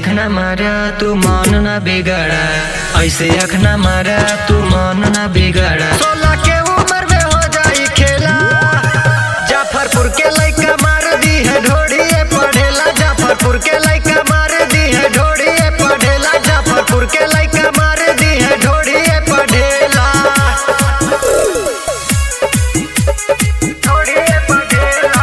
अख न मारा तू मन न बिगड़ा, ऐसे अख न मारा तू मन न बिगड़ा। 16 के उम्र में हो जाई खेला, जाफरपुर के लइका मार दी है ढोड़िए पढ़ेला। जाफरपुर के लइका मार दी है ढोड़िए पढ़ेला। जाफरपुर के लइका मार दी है ढोड़िए पढ़ेला। ढोड़िए पढ़ेला।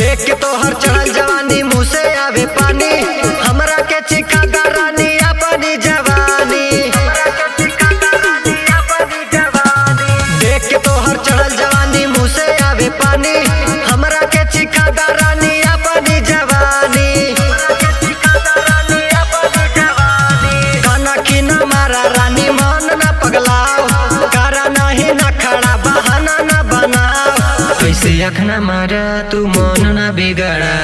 देख के तोहर चढ़ल जवानी मुँह से आवे पानी, हमरा के चिखा दा रानी अपनी जवानी। देख के तोहर चढ़ल जवानी मुँह से आवे पानी, हमरा के चिखा दा रानी अपनी जवानी। खाना की न मारा रानी मन न पगलाओ, करा नहीं न खड़ा बहाना न बनाओ। ऐसे अख न मारा तू मन न बिगड़ा,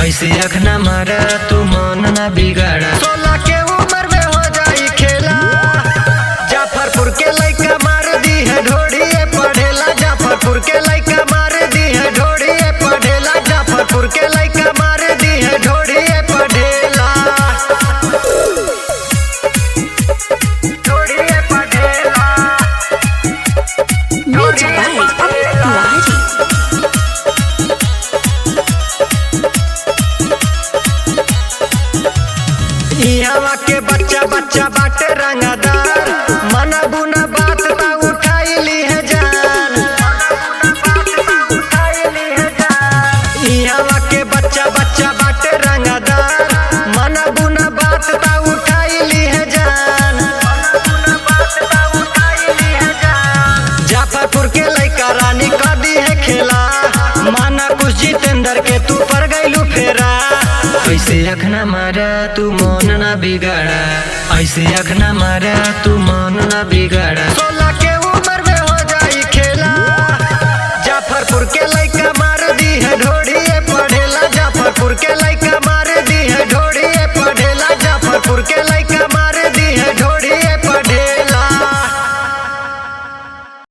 ऐसे अख न मारा तू मन न बिगड़ा। 16 के उम्र में हो जाई खेला, जाफरपुर के लइका मार दी है ढोड़िए पढ़ेला। जाफरपुर के लइका मार दी है ढोड़िए पढ़ेला। जाफरपुर के लइका मार दी है ढोड़िए पढ़ेला। ढोड़िए पढ़ेला। इहवा के बच्चा बच्चा बाटे रंगदार, मन बुना बात ता उठाइली है जान। इहवा के बच्चा बच्चा बाटे रंगदार, मन बुना बात ता उठाइली है जान। जाफरपुर के लइका रानी कर दी है खेला, माना कुछ जितेंद्र के तू पर गइलू फेरा। ऐसे अख न मारा तू मन न बिगड़ा, ऐसे अख न मारा तू मन न बिगड़ा। 16